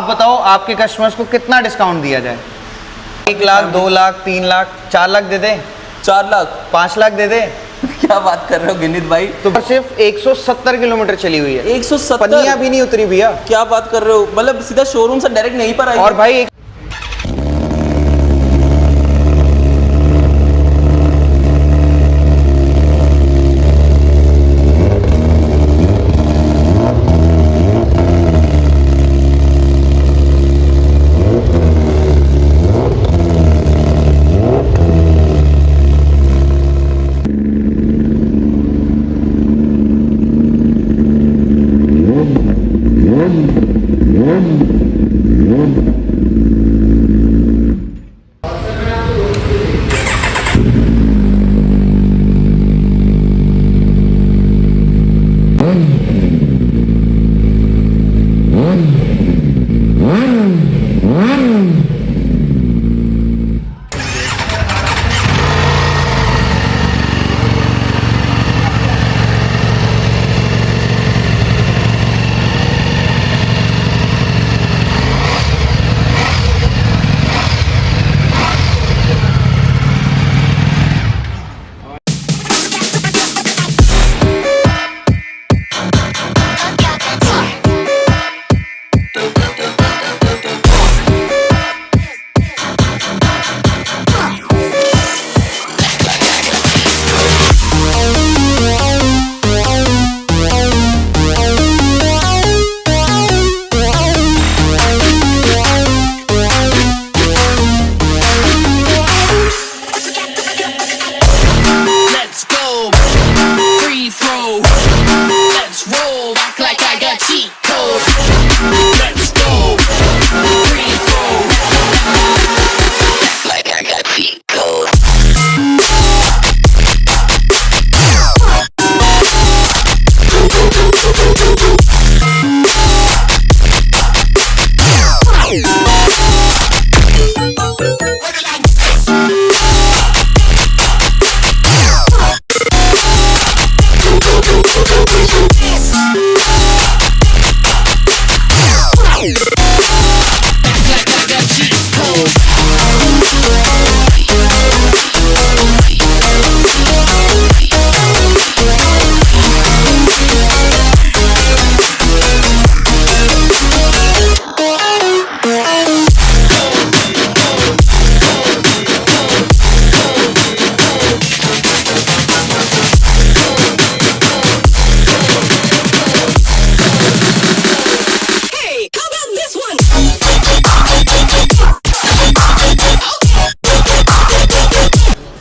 बताओ आपके कस्टमर्स को कितना डिस्काउंट दिया जाए? 1 लाख, 2 लाख, 3 लाख, 4 लाख दे दे? 4 लाख, 5 लाख दे दे? क्या बात कर रहे हो गिनीत भाई? तो सिर्फ 170 किलोमीटर चली हुई है, 170? पनिया भी नहीं उतरी भैया। क्या बात कर रहे हो? मतलब सीधा शोरूम से डायरेक्ट यहीं पर आई? और भाई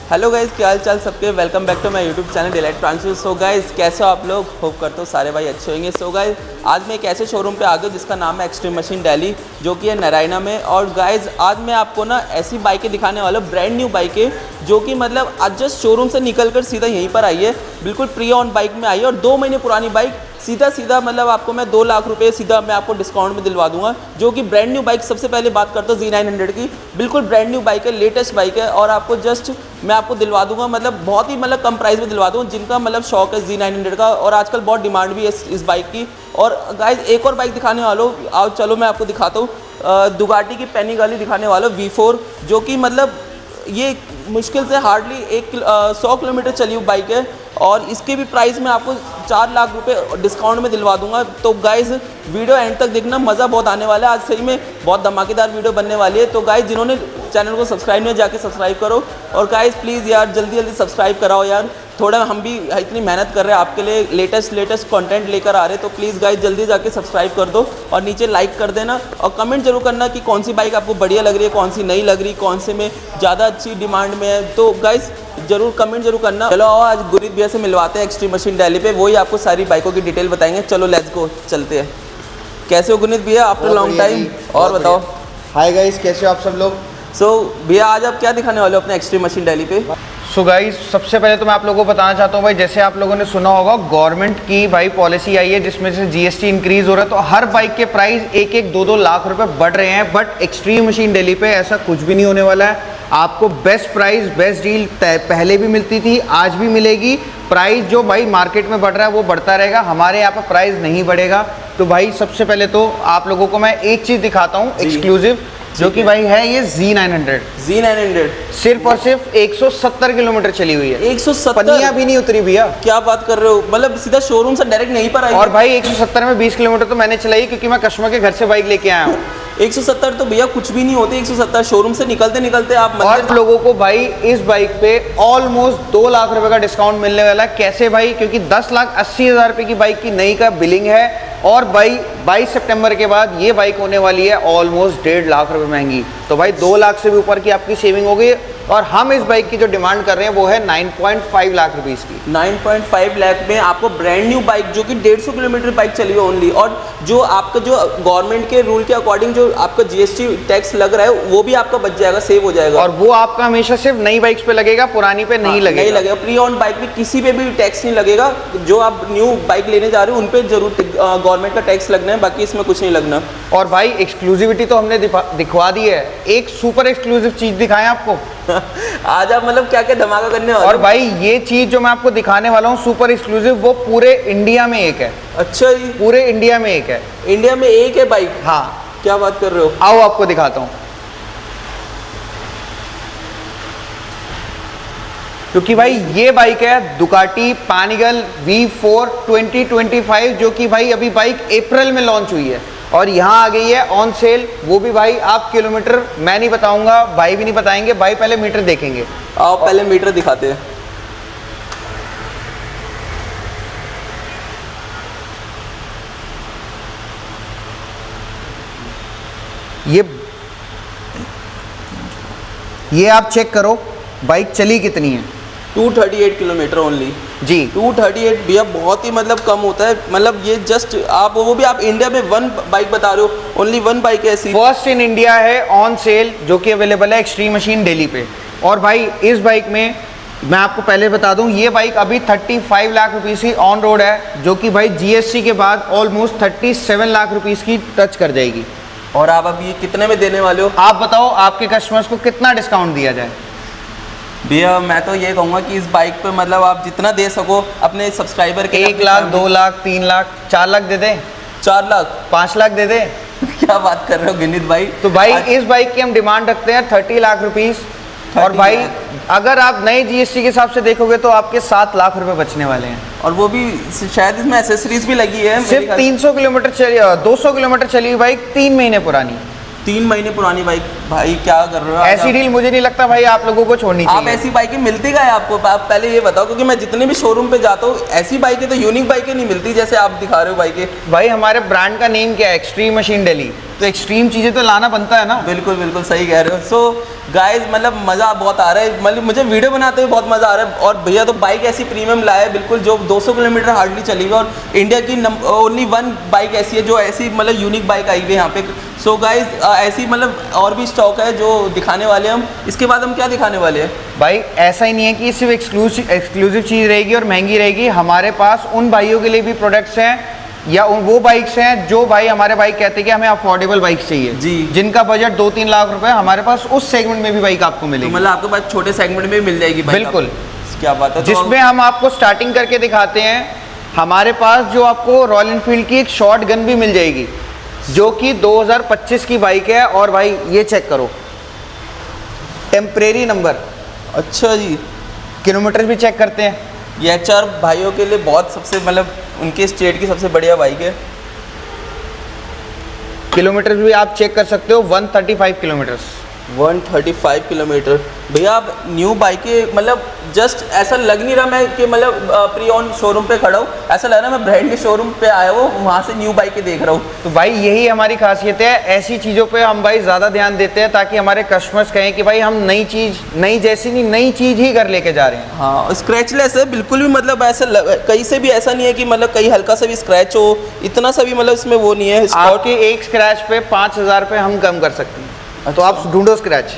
हेलो गाइस, क्या हाल चाल सबके। Welcome back to my YouTube channel Delight Francis. So guys, कैसे हो आप लोग? होप करते हो सारे भाई अच्छे होंगे। सो गाइस, आज मैं एक ऐसे शोरूम पे आ गया जिसका नाम है एक्सट्रीम मशीन दिल्ली, जो कि है नारायणा में। और गाइस, आज मैं आपको ना ऐसी बाइकें दिखाने वाला हूँ, ब्रांड न्यू बाइकें, जो कि मतलब आज जस्ट शोरूम से निकल कर सीधा यहीं पर आई है। बिल्कुल प्री ऑन बाइक में आई है और 2 महीने पुरानी बाइक सीधा मतलब आपको मैं 2 लाख रुपए सीधा मैं आपको डिस्काउंट में दिलवा दूंगा, जो कि ब्रांड न्यू बाइक। सबसे पहले बात करता हूँ Z900 की। बिल्कुल ब्रांड न्यू बाइक है, लेटेस्ट बाइक है और आपको जस्ट मैं आपको दिलवा दूंगा, मतलब बहुत ही मतलब कम प्राइस में दिलवा दूंगा। जिनका मतलब शौक है Z900 का, और आजकल बहुत डिमांड भी है इस बाइक की। और गाइस, एक और बाइक दिखाने वाला हूँ, आओ चलो मैं आपको दिखाता हूँ। दुगाटी की पैनिगाली दिखाने वाला हूँ, V4, जो कि मतलब ये मुश्किल से हार्डली 100 किलोमीटर चली हुई बाइक है और इसके भी प्राइस में आपको 4 लाख रुपए डिस्काउंट में दिलवा दूंगा। तो गाइज़, वीडियो एंड तक देखना, मज़ा बहुत आने वाला है। आज सही में बहुत धमाकेदार वीडियो बनने वाली है। तो गाइज़, जिन्होंने चैनल को सब्सक्राइब नहीं जाके सब्सक्राइब करो। और गाइज़ प्लीज़ यार जल्दी सब्सक्राइब कराओ यार, थोड़ा हम भी इतनी मेहनत कर रहे हैं आपके लिए, लेटेस्ट कंटेंट लेकर आ रहे हैं। तो प्लीज़ गाइस जल्दी जाके सब्सक्राइब कर दो और नीचे लाइक कर देना और कमेंट जरूर करना कि कौन सी बाइक आपको बढ़िया लग रही है, कौन सी नहीं लग रही, कौन से में ज़्यादा अच्छी डिमांड में है। तो गाइस जरूर कमेंट जरूर करना। चलो आओ आज गुरीत भैया से मिलवाते हैं एक्सट्रीम मशीन दिल्ली पे, वही आपको सारी बाइकों की डिटेल बताएंगे। चलो लेट्स गो, चलते हैं। कैसे हो गुनीत भैया आफ्टर लॉन्ग टाइम? और बताओ। हाय गाइस, कैसे हो आप सब लोग? सो भैया आज आप क्या दिखाने वाले हो अपने एक्सट्रीम मशीन दिल्ली पे? सो गाइस, सबसे पहले तो मैं आप लोगों को बताना चाहता हूँ भाई, जैसे आप लोगों ने सुना होगा गवर्नमेंट की भाई पॉलिसी आई है जिसमें से GST इंक्रीज हो रहा है, तो हर बाइक के प्राइस 1-1, 2-2 लाख रुपए बढ़ रहे हैं। बट एक्सट्रीम मशीन दिल्ली पे ऐसा कुछ भी नहीं होने वाला है। आपको बेस्ट प्राइस, बेस्ट डील पहले भी मिलती थी, आज भी मिलेगी। प्राइस जो भाई मार्केट में बढ़ रहा है वो बढ़ता रहेगा, हमारे यहाँ पर प्राइस नहीं बढ़ेगा। तो भाई सबसे पहले तो आप लोगों को मैं एक चीज़ दिखाता हूँ एक्सक्लूसिव, जो कि भाई है ये Z900। Z900 सिर्फ और सिर्फ 170 किलोमीटर चली हुई है, 170 पनिया भी नहीं उतरी भैया। क्या बात कर रहे हो, मतलब सीधा शोरूम से डायरेक्ट नहीं पर आई। और भाई 170 में 20 किलोमीटर तो मैंने चलाई, क्योंकि मैं कस्टमर के घर से बाइक लेके आया हूँ। 170 तो भैया कुछ भी नहीं होते, 170 शोरूम से निकलते निकलते आप और लोगों को भाई इस बाइक पे ऑलमोस्ट 2 लाख रुपए का डिस्काउंट मिलने वाला है। कैसे भाई? क्योंकि 10,80,000 रुपए की बाइक की नई का बिलिंग है, और भाई 22 सितंबर के बाद ये बाइक होने वाली है ऑलमोस्ट 1.5 लाख रुपए महंगी। तो भाई 2 लाख से भी ऊपर की आपकी सेविंग हो गई। और हम इस बाइक की जो डिमांड कर रहे हैं वो है 9.5 लाख रुपीस की। 9.5 लाख में आपको ब्रांड न्यू बाइक, जो कि 150 किलोमीटर बाइक चली है ओनली, और जो आपका जो गवर्नमेंट के रूल के अकॉर्डिंग जो आपका जीएसटी टैक्स लग रहा है वो भी आपका बच जाएगा, सेव हो जाएगा। और वो आपका हमेशा सिर्फ नई बाइक्स पे लगेगा, पुरानी पे नहीं लगेगा। नहीं लगेगा, प्री ऑन बाइक में किसी पे भी टैक्स नहीं लगेगा। जो आप न्यू बाइक लेने जा रहे हो उन पे जरूर गवर्नमेंट का टैक्स लगना है, बाकी इसमें कुछ नहीं लगना। और भाई एक्सक्लूसिविटी तो हमने दिखवा दी है, एक सुपर एक्सक्लूसिव चीज दिखाएं आपको। आज आप मतलब क्या क्या धमाका करने वाले? और भाई ये चीज जो मैं आपको दिखाने वाला हूँ सुपर एक्सक्लूसिव, वो पूरे इंडिया में एक है। अच्छा जी, पूरे इंडिया में एक है। इंडिया में एक है बाइक? हाँ। क्या बात कर रहे हो? आओ आपको दिखाता हूँ। क्योंकि भाई ये बाइक है दुकाटी पैनिगल V4 2025, जो कि भाई अभी बाइक अप्रैल में लॉन्च हुई है और यहाँ आ गई है ऑन सेल। वो भी भाई आप किलोमीटर मैं नहीं बताऊंगा, भाई भी नहीं बताएंगे, भाई पहले मीटर देखेंगे। आओ पहले मीटर दिखाते हैं। ये आप चेक करो बाइक चली कितनी है। 238 किलोमीटर ओनली जी। 238 भैया बहुत ही मतलब कम होता है। मतलब ये जस्ट आप वो भी आप इंडिया में वन बाइक बता रहे हो, ओनली वन बाइक है ऐसी। फर्स्ट इन इंडिया है ऑन सेल, जो कि अवेलेबल है एक्सट्रीम मशीन दिल्ली पे। और भाई इस बाइक में मैं आपको पहले बता दूं, ये बाइक अभी 35 लाख रुपीस की ऑन रोड है, जो कि भाई जीएसटी के बाद ऑलमोस्ट 37 लाख रुपीस की टच कर जाएगी। और आप अभी ये कितने में देने वाले हो? आप बताओ आपके कस्टमर्स को कितना डिस्काउंट दिया जाए? भैया मैं तो ये कहूँगा कि इस बाइक पे मतलब आप जितना दे सको अपने सब्सक्राइबर के। 1 लाख, 2 लाख, 3 लाख, 4 लाख दे दे, 4 लाख, 5 लाख दे दे। क्या बात कर रहे हो गिनीत भाई? तो भाई इस बाइक की हम डिमांड रखते हैं 30 लाख रुपीस। और भाई अगर आप नए जीएसटी के हिसाब से देखोगे तो आपके 7 लाख रुपए बचने वाले हैं। और वो भी शायद इसमें एसेसरीज भी लगी है। सिर्फ 300 किलोमीटर चली, 200 किलोमीटर चली हुई बाइक, 3 महीने पुरानी। 3 महीने पुरानी बाइक। भाई क्या कर रहे हो? ऐसी डील मुझे नहीं लगता भाई आप लोगों को छोड़नी चाहिए। आप ऐसी बाइकें मिलती क्या है आपको? आप पहले ये बताओ, क्योंकि मैं जितने भी शोरूम पे जाता हूँ ऐसी बाइकें तो यूनिक बाइकें नहीं मिलती जैसे आप दिखा रहे हो बाइकें। भाई हमारे ब्रांड का नेम क्या है? एक्सट्रीम मशीन दिल्ली, तो एक्सट्रीम चीज़ें तो लाना बनता है ना। बिल्कुल बिल्कुल सही कह रहे हो। सो गाइस मतलब मज़ा बहुत आ रहा है, मतलब मुझे वीडियो बनाते हुए बहुत मज़ा आ रहा है। और भैया तो बाइक ऐसी प्रीमियम लाया है बिल्कुल, जो 200 किलोमीटर हार्डली चली हुई, और इंडिया की ओनली वन बाइक ऐसी है जो ऐसी मतलब यूनिक बाइक आई हुई है यहाँ पे। सो गाइस ऐसी मतलब और भी स्टॉक है जो दिखाने वाले हैं हम। इसके बाद हम क्या दिखाने वाले हैं? भाई ऐसा ही नहीं है कि सिर्फ एक्सक्लूसिव चीज़ रहेगी और महंगी रहेगी। हमारे पास उन भाइयों के लिए भी प्रोडक्ट्स हैं, या वो बाइक्स हैं जो भाई हमारे भाई कहते हैं कि हमें अफोर्डेबल बाइक्स चाहिए जी, जिनका बजट 2-3 लाख रुपए। हमारे पास उस सेगमेंट में भी बाइक आपको मिलेगी। तो मतलब आपके पास छोटे सेगमेंट में भी मिल जाएगी बाइक? बिल्कुल। क्या बात है। जिसमें हम आपको स्टार्टिंग करके दिखाते हैं। हमारे पास जो आपको रॉयल एनफील्ड की एक शॉर्ट गन भी मिल जाएगी, जो कि 2025 की बाइक है। और भाई ये चेक करो, टेम्परेरी नंबर। अच्छा जी। किलोमीटर भी चेक करते हैं। ये HR भाइयों के लिए बहुत सबसे मतलब उनके स्टेट की सबसे बढ़िया बाइक है। किलोमीटर भी आप चेक कर सकते हो, 135 किलोमीटर। 135 किलोमीटर। भैया आप न्यू बाइकें मतलब जस्ट ऐसा लग नहीं रहा मैं कि मतलब प्री ऑन शोरूम पे खड़ा हूँ, ऐसा लग रहा है मैं ब्रांड के शोरूम पे आया हूँ, वहाँ से न्यू बाइकें देख रहा हूँ। तो भाई यही हमारी खासियत है, ऐसी चीज़ों पे हम भाई ज़्यादा ध्यान देते हैं ताकि हमारे कस्टमर्स कहें कि भाई हम नई चीज़, नई जैसी नहीं नई चीज़ ही कर लेके जा रहे हैं। हाँ, स्क्रैचलेस है बिल्कुल भी, मतलब ऐसा कहीं से भी ऐसा नहीं है कि मतलब कहीं हल्का सा भी स्क्रैच हो, इतना सा भी मतलब इसमें वो नहीं है। आपके एक स्क्रैच पे 5,000 रुपये हम कम कर सकते हैं। तो आप ढूंढो स्क्रैच।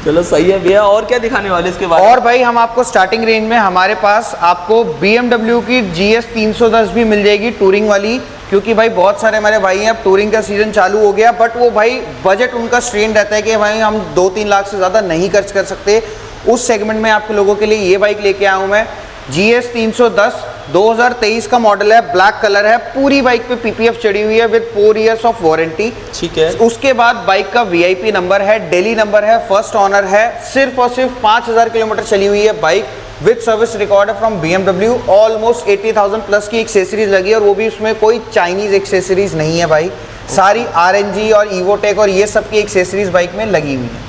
चलो सही है भैया। और क्या दिखाने वाले इसके बाद? और भाई हम आपको स्टार्टिंग रेंज में हमारे पास आपको BMW की GS 310 भी मिल जाएगी, टूरिंग वाली। क्योंकि भाई बहुत सारे हमारे भाई हैं, अब टूरिंग का सीज़न चालू हो गया, बट वो भाई बजट उनका स्ट्रेन रहता है कि भाई हम 2-3 लाख से ज़्यादा नहीं खर्च कर सकते। उस सेगमेंट में आपके लोगों के लिए ये बाइक लेके आया हूँ मैं, GS 310 2023 का मॉडल है, ब्लैक कलर है, पूरी बाइक पे पीपीएफ चढ़ी हुई है विद 4 इयर्स ऑफ वारंटी। ठीक है। उसके बाद बाइक का वीआईपी नंबर है, डेली नंबर है, फर्स्ट ऑनर है, सिर्फ और सिर्फ 5000 किलोमीटर चली हुई है बाइक विद सर्विस रिकॉर्ड है फ्रॉम BMW। ऑलमोस्ट 80,000 प्लस की एक्सेसरीज लगी है और वो भी उसमें कोई चाइनीज एक्सेसरीज नहीं है भाई, सारी RNG और इवोटेक और ये सब की एक्सेसरीज बाइक में लगी हुई है।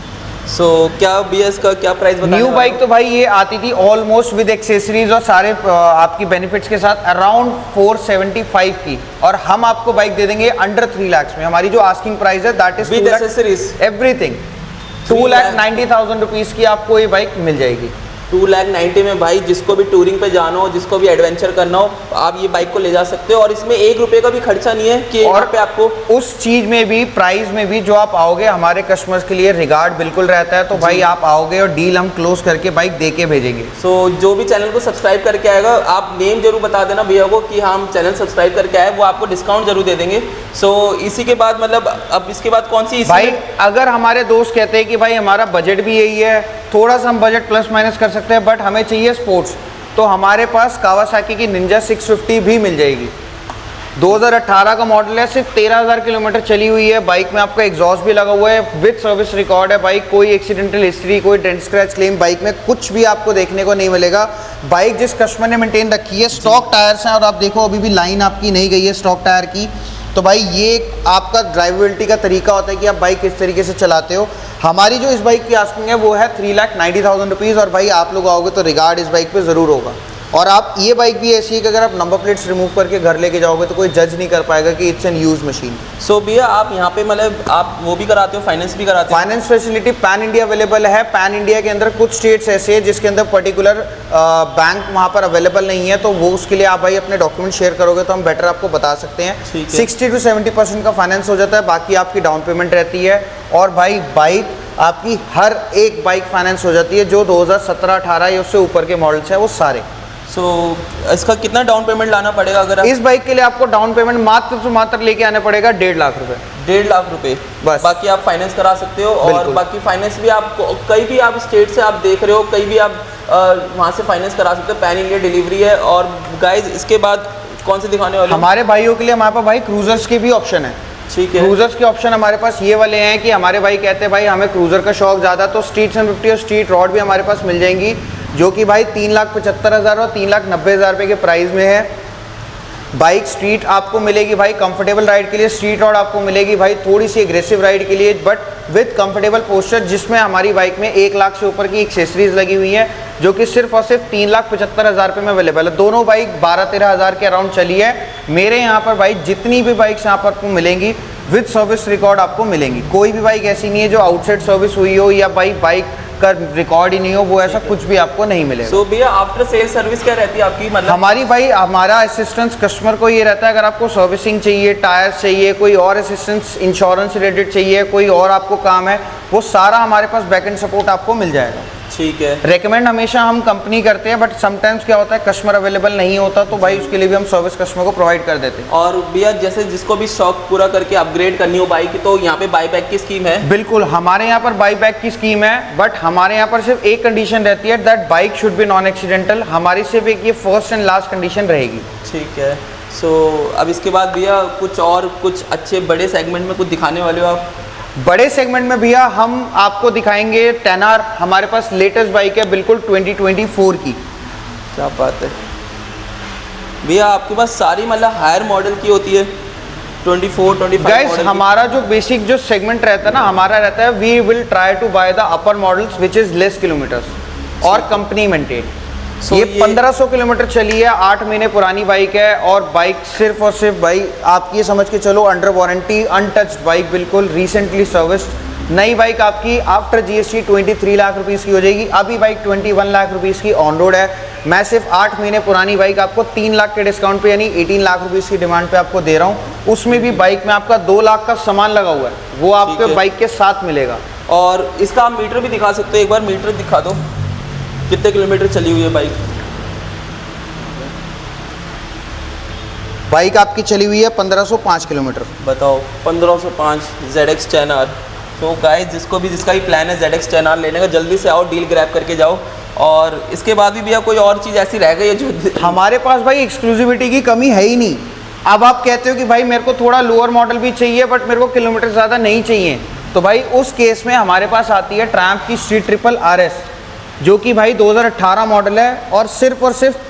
सो क्या BS का क्या प्राइस बताने न्यू वाले बाइक हो? तो भाई ये आती थी ऑलमोस्ट विद एक्सेसरीज और सारे आपकी बेनिफिट्स के साथ अराउंड 475 की, और हम आपको बाइक दे देंगे अंडर 3 लाख में। हमारी जो आस्किंग प्राइस है that is With accessories? Everything 2,90,000 rupees की आपको ये बाइक मिल जाएगी। 2,90,000 में भाई जिसको भी टूरिंग पे जाना हो, जिसको भी एडवेंचर करना हो, आप ये बाइक को ले जा सकते हो और इसमें 1 रुपए का भी खर्चा नहीं है कि यहाँ पे आपको उस चीज में भी, प्राइस में भी जो आप आओगे, हमारे कस्टमर्स के लिए रिगार्ड बिल्कुल रहता है। तो भाई आप आओगे और डील हम क्लोज करके बाइक दे के भेजेंगे। सो जो भी चैनल को सब्सक्राइब करके आएगा, आप नेम जरूर बता देना भैया को कि हम चैनल सब्सक्राइब करके आए, वो आपको डिस्काउंट जरूर दे देंगे। सो इसी के बाद मतलब अब इसके बाद कौन सी भाई अगर हमारे दोस्त कहते हैं कि भाई हमारा बजट भी यही है, थोड़ा सा हम बजट प्लस माइनस कर सकते हैं बट हमें चाहिए स्पोर्ट्स, तो हमारे पास कावासाकी की निंजा 650 भी मिल जाएगी। 2018 का मॉडल है, सिर्फ 13,000 किलोमीटर चली हुई है। बाइक में आपका एग्जॉस्ट भी लगा हुआ है, विद सर्विस रिकॉर्ड है बाइक, कोई एक्सीडेंटल हिस्ट्री, कोई डेंट स्क्रैच क्लेम बाइक में कुछ भी आपको देखने को नहीं मिलेगा। बाइक जिस कस्टमर ने मेंटेन रखी है, स्टॉक टायर्स हैं और आप देखो अभी भी लाइन आपकी नहीं गई है स्टॉक टायर की। तो भाई ये आपका ड्राइवेबिलिटी का तरीका होता है कि आप बाइक किस तरीके से चलाते हो। हमारी जो इस बाइक की आस्किंग है वो है 3,90,000 रुपीज़, और भाई आप लोग आओगे तो रिगार्ड इस बाइक पे ज़रूर होगा। और आप ये बाइक भी ऐसी है कि अगर आप नंबर प्लेट्स रिमूव करके घर लेके जाओगे तो कोई जज नहीं कर पाएगा कि इट्स एन यूज मशीन। सो भैया आप यहाँ पे मतलब आप वो भी कराते हो, फाइनेंस भी कराते हो? Finance facility pan India available है। पैन इंडिया के अंदर कुछ स्टेट्स ऐसे हैं जिसके अंदर पर्टिकुलर बैंक वहाँ पर अवेलेबल नहीं है, तो वो उसके लिए आप भाई अपने डॉक्यूमेंट शेयर करोगे तो हम बेटर आपको बता सकते हैं। ठीक है। 60 to 70% का फाइनेंस हो जाता है, बाकी आपकी डाउन पेमेंट रहती है। और भाई बाइक आपकी हर एक बाइक फाइनेंस हो जाती है जो 2017-18 या उससे ऊपर के मॉडल्स हैं वो सारे। सो इसका कितना डाउन पेमेंट लाना पड़ेगा अगर इस बाइक के लिए आपको डाउन पेमेंट मात्र तो मात्र लेके आने पड़ेगा 1.5 लाख रुपए। 1.5 लाख रुपए बस। बाकी आप फाइनेंस करा सकते हो, और बिल्कुल। बाकी फाइनेंस भी आप कहीं भी आप स्टेट से आप देख रहे हो, कहीं भी आप वहाँ से फाइनेंस करा सकते हो। पैन इंडिया डिलीवरी है। और गाइज इसके बाद कौन से दिखाने वाले हो? हमारे भाइयों के लिए हमारे पास भाई क्रूजर्स के भी ऑप्शन है। ठीक है। क्रूजर्स के ऑप्शन हमारे पास ये वाले हैं कि हमारे भाई कहते हैं भाई हमें क्रूजर का शौक ज़्यादा, तो स्ट्रीट 750 और स्ट्रीट रॉड भी हमारे पास मिल जाएंगी, जो कि भाई 3,75,000 और 3,90,000 रुपये के प्राइस में है। बाइक स्ट्रीट आपको मिलेगी भाई कंफर्टेबल राइड के लिए, स्ट्रीट रॉड आपको मिलेगी भाई थोड़ी सी एग्रेसिव राइड के लिए बट विद कंफर्टेबल पोस्चर, जिसमें हमारी बाइक में 1 लाख से ऊपर की एक्सेसरीज लगी हुई हैं, जो कि सिर्फ और सिर्फ 3,75,000 रुपये में अवेलेबल है। दोनों बाइक 12-13 हज़ार के अराउंड चली है। मेरे यहाँ पर भाई जितनी भी बाइक्स यहाँ पर आपको मिलेंगी विद सर्विस रिकॉर्ड आपको मिलेंगी। कोई भी बाइक ऐसी नहीं है जो आउटसाइड सर्विस हुई हो या बाइक का रिकॉर्ड ही नहीं हो, वो ऐसा कुछ भी आपको नहीं मिलेगा। सो भैया आफ्टर सेल सर्विस क्या रहती है आपकी? मतलब हमारी भाई हमारा असिस्टेंस कस्टमर को ये रहता है, अगर आपको सर्विसिंग चाहिए, टायर्स चाहिए, कोई और असिस्टेंस इंश्योरेंस रिलेटेड चाहिए, कोई और आपको काम है, वो सारा हमारे पास बैकएंड सपोर्ट आपको मिल जाएगा। ठीक है। रेकमेंड हमेशा हम कंपनी करते हैं, बट समटाइम्स क्या होता है कस्टमर अवेलेबल नहीं होता, तो भाई उसके लिए भी हम सर्विस कस्टमर को प्रोवाइड कर देते हैं। और भैया जैसे जिसको भी शौक पूरा करके अपग्रेड करनी हो बाइक, तो यहाँ पे बाई बैक की स्कीम है? बिल्कुल, हमारे यहाँ पर बाई बैक की स्कीम है, बट हमारे यहाँ पर सिर्फ एक कंडीशन रहती है that bike should be non accidental. हमारी सिर्फ एक ये फर्स्ट एंड लास्ट कंडीशन रहेगी। ठीक है। सो अब इसके बाद भैया कुछ अच्छे बड़े सेगमेंट में कुछ दिखाने वाले हो आप? बड़े सेगमेंट में भैया हम आपको दिखाएंगे 10R, हमारे पास लेटेस्ट बाइक है बिल्कुल 2024 की। क्या बात है भैया, आपके पास सारी मतलब हायर मॉडल की होती है 24-25 गाइस, मॉडल? हमारा जो बेसिक जो सेगमेंट रहता है ना, हमारा रहता है we will try to buy the upper models which is less kilometres और कंपनी मेंटेन। So ये ये 1500 किलोमीटर चली है, 8 महीने पुरानी बाइक है, और बाइक सिर्फ और सिर्फ भाई आप ये समझ के चलो अंडर वारंटी, अनटच्ड बाइक, बिल्कुल रिसेंटली सर्विस्ड नई बाइक आपकी आफ्टर GST 23 लाख रुपीज़ की हो जाएगी। अभी बाइक 21 लाख रुपीज़ की ऑन रोड है। मैं सिर्फ 8 महीने पुरानी बाइक आपको 3 लाख के डिस्काउंट पे, यानी 18 लाख रुपीज़ की डिमांड पे आपको दे रहा हूँ। उसमें भी बाइक में आपका 2 लाख का सामान लगा हुआ है, वो आपके बाइक के साथ मिलेगा। और इसका आप मीटर भी दिखा सकते हो, एक बार मीटर दिखा दो, कितने किलोमीटर चली हुई है बाइक? बाइक आपकी चली हुई है 1505 किलोमीटर। बताओ, 1505 ZX 10R। तो गाइस जिसको भी जिसका भी प्लान है ZX 10R लेने का, जल्दी से आओ, डील ग्रैब करके जाओ। और इसके बाद भी भैया कोई और चीज़ ऐसी रह गई है जो हमारे पास भाई एक्सक्लूसिविटी की कमी है ही नहीं। अब आप कहते हो कि भाई मेरे को थोड़ा लोअर मॉडल भी चाहिए बट मेरे को किलोमीटर ज़्यादा नहीं चाहिए, तो भाई उस केस में हमारे पास आती है ट्रायम्फ की स्ट्रीट ट्रिपल RS, जो कि भाई 2018 मॉडल है और सिर्फ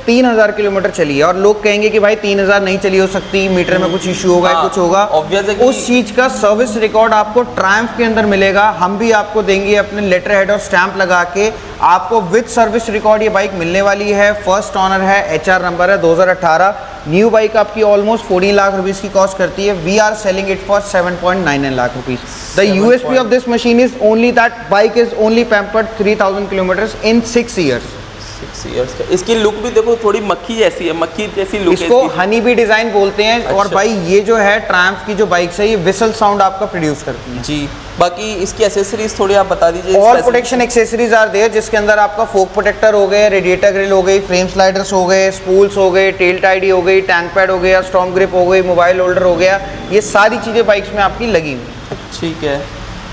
3000 किलोमीटर चली है। और लोग कहेंगे कि भाई 3000 नहीं चली हो सकती, मीटर में कुछ इशू होगा, कुछ होगा। obvious है कि उस चीज़ का सर्विस रिकॉर्ड आपको ट्रायम्फ के अंदर मिलेगा। हम भी आपको देंगे अपने लेटर हेड और स्टैंप लगा के, आपको विद सर्विस रिकॉर्ड ये बाइक मिलने वाली है। फर्स्ट ऑनर है, HR नंबर है 2018। न्यू बाइक आपकी ऑलमोस्ट 14 लाख रुपीज़ की कॉस्ट करती है। We are selling it for 7.99 lakh rupees. The USP of this machine is only that bike is only pampered 3000 kilometres in 6 years. 6 years का। इसकी look भी देखो थोड़ी मक्खी जैसी है, मक्खी जैसी लुक है इसको हनी बी डिज़ाइन बोलते हैं। अच्छा। और भाई ये जो है ट्रायम्फ की जो बाइक्स है ये विसल साउंड आपका प्रोड्यूस करती है जी। बाकी इसकी एसेसरीज थोड़ी आप बता दीजिए। All protection accessories are there, जिसके अंदर आपका फोक प्रोटेक्टर हो गए, रेडिएटर ग्रिल हो गई, फ्रेम स्लाइडर्स हो गए, स्पूल्स हो गए, टेल टाइडी हो गई, टैंक पैड हो गया, स्टॉर्म ग्रिप हो गई, मोबाइल होल्डर हो गया। ये सारी चीज़ें बाइक्स में आपकी लगी हुई। ठीक है।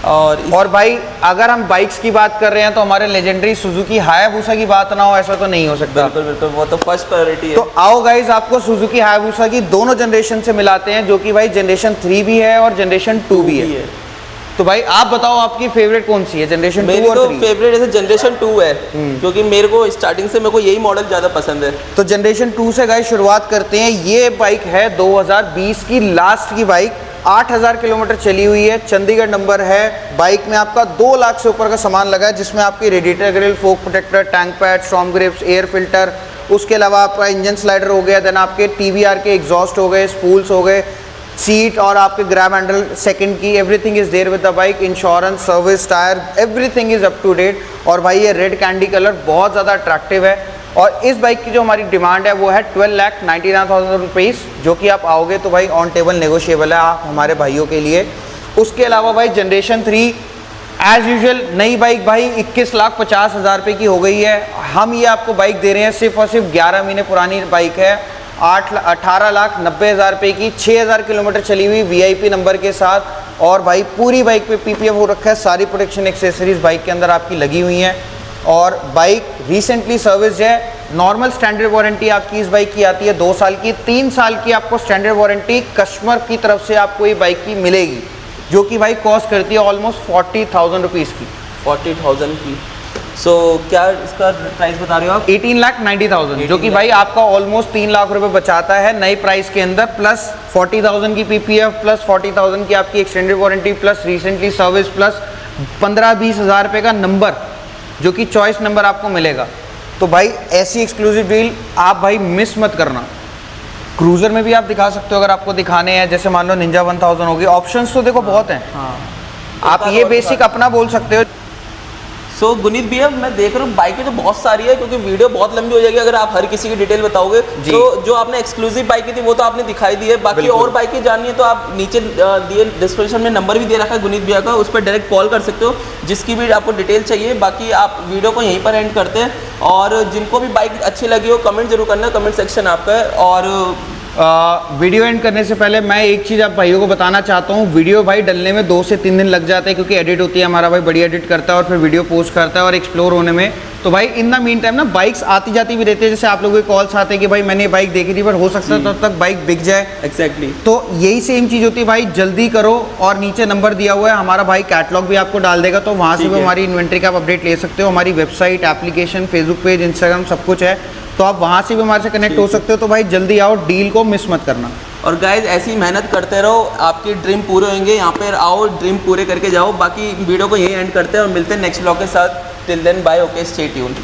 और भाई अगर हम बाइक्स की बात कर रहे हैं तो हमारे लेजेंडरी सुजुकी हायाबुसा की बात ना हो ऐसा तो नहीं हो सकता। बिल्कुल बिल्कुल, वो तो फर्स्ट प्रायोरिटी है। तो आओ गाइज आपको सुजुकी हायाबुसा की दोनों जनरेशन से मिलाते हैं, जो कि भाई जनरेशन 3 भी है और जनरेशन 2 भी है। तो भाई आप बताओ आपकी फेवरेट कौन सी है, जनरेशन 2 और 3? फेवरेट जैसे जनरेशन 2 है, क्योंकि मेरे को स्टार्टिंग से मेरे को यही मॉडल ज़्यादा पसंद है। तो जनरेशन 2 से गाइस शुरुआत करते हैं। ये बाइक है 2020 की लास्ट की बाइक, 8000 किलोमीटर चली हुई है, चंडीगढ़ नंबर है। बाइक में आपका 2 लाख से ऊपर का सामान लगा है, जिसमें आपकी radiator grill, fork protector, tank pad, storm grips, air filter, उसके अलावा आपका इंजन स्लाइडर हो गया, देन आपके TBR के एग्जॉस्ट हो गए, स्पूल्स हो गए, सीट और आपके ग्रैब हैंडल सेकंड की, everything is there with the bike. Insurance, service, tyre, everything is up to date. और भाई ये रेड कैंडी कलर बहुत ज़्यादा अट्रैक्टिव है। और इस बाइक की जो हमारी डिमांड है वो है 12,99,000 रुपीज़, जो कि आप आओगे तो भाई ऑन टेबल नेगोशिएबल है आप हमारे भाइयों के लिए। उसके अलावा भाई जनरेशन 3 एज यूजुअल नई बाइक भाई 21,50,000 रुपये की हो गई है। हम ये आपको बाइक दे रहे हैं, सिर्फ और सिर्फ 11 महीने पुरानी बाइक है, 18,90,000 रुपये की, 6,000 किलोमीटर चली हुई, VIP नंबर के साथ। और भाई पूरी बाइक पे PPF हो रखा है, सारी प्रोटेक्शन एक्सेसरीज बाइक के अंदर आपकी लगी हुई हैं। और बाइक रिसेंटली सर्विस्ड है। नॉर्मल स्टैंडर्ड वारंटी आपकी इस बाइक की आती है 2 साल की, 3 साल की आपको स्टैंडर्ड वारंटी कस्टमर की तरफ से आपको ये बाइक की मिलेगी, जो कि भाई कॉस्ट करती है ऑलमोस्ट 40,000 रुपीज़ की। 40,000 की। सो क्या इसका प्राइस बता रहे हो आप? 18,90,000, जो कि भाई आपका ऑलमोस्ट 3 लाख रुपए बचाता है नए प्राइस के अंदर, प्लस 40,000 की PPF, प्लस 40,000 की आपकी extended warranty, plus recently service, plus 15-20 हज़ार रुपये का नंबर, जो कि चॉइस नंबर आपको मिलेगा। तो भाई ऐसी एक्सक्लूसिव डील आप भाई मिस मत करना। क्रूज़र में भी आप दिखा सकते हो अगर आपको दिखाने हैं, जैसे मान लो निंजा 1000 होगी। ऑप्शंस तो देखो बहुत हैं। आप ये बेसिक अपना बोल सकते हो। सो गुनीत भैया, मैं देख रहा हूँ बाइकें तो बहुत सारी है, क्योंकि वीडियो बहुत लंबी हो जाएगी अगर आप हर किसी की डिटेल बताओगे। तो जो आपने एक्सक्लूसिव बाइकें थी वो तो आपने दिखाई दी है, बाकी और बाइकें जाननी है तो आप नीचे दिए डिस्क्रिप्शन में नंबर भी दे रखा है गुनीत भैया का, उस पर डायरेक्ट कॉल कर सकते हो जिसकी भी आपको डिटेल चाहिए। बाकी आप वीडियो को यहीं पर एंड करते हैं, और जिनको भी बाइक अच्छी लगी हो कमेंट जरूर करना, कमेंट सेक्शन आपका है। और वीडियो एंड करने से पहले मैं एक चीज़ आप भाइयों को बताना चाहता हूँ। वीडियो भाई डलने में 2 से 3 दिन लग जाते हैं, क्योंकि एडिट होती है, हमारा भाई बढ़िया एडिट करता है और फिर वीडियो पोस्ट करता है और एक्सप्लोर होने में। तो भाई इन द मीन टाइम ना बाइक्स आती जाती भी रहती है, जैसे आप लोगों के कॉल्स आते हैं कि भाई मैंने बाइक देखी थी पर हो सकता है तब तक बाइक बिक जाए। एग्जैक्टली। तो यही सेम चीज़ होती है भाई, जल्दी करो। और नीचे नंबर दिया हुआ है हमारा, भाई कैटलॉग भी आपको डाल देगा, तो वहाँ से भी हमारी इन्वेंट्री का आप अपडेट ले सकते हो। हमारी website, application, Facebook page, Instagram सब कुछ है, तो आप वहाँ से भी हमारे से कनेक्ट हो सकते हो। तो भाई जल्दी आओ, डील को मिस मत करना। और गाइज ऐसी मेहनत करते रहो, आपके ड्रीम पूरे होंगे। यहाँ पर आओ, ड्रीम पूरे करके जाओ। बाकी वीडियो को यही एंड करते हैं और मिलते हैं नेक्स्ट ब्लॉग के साथ। Till then bye, okay, stay tuned.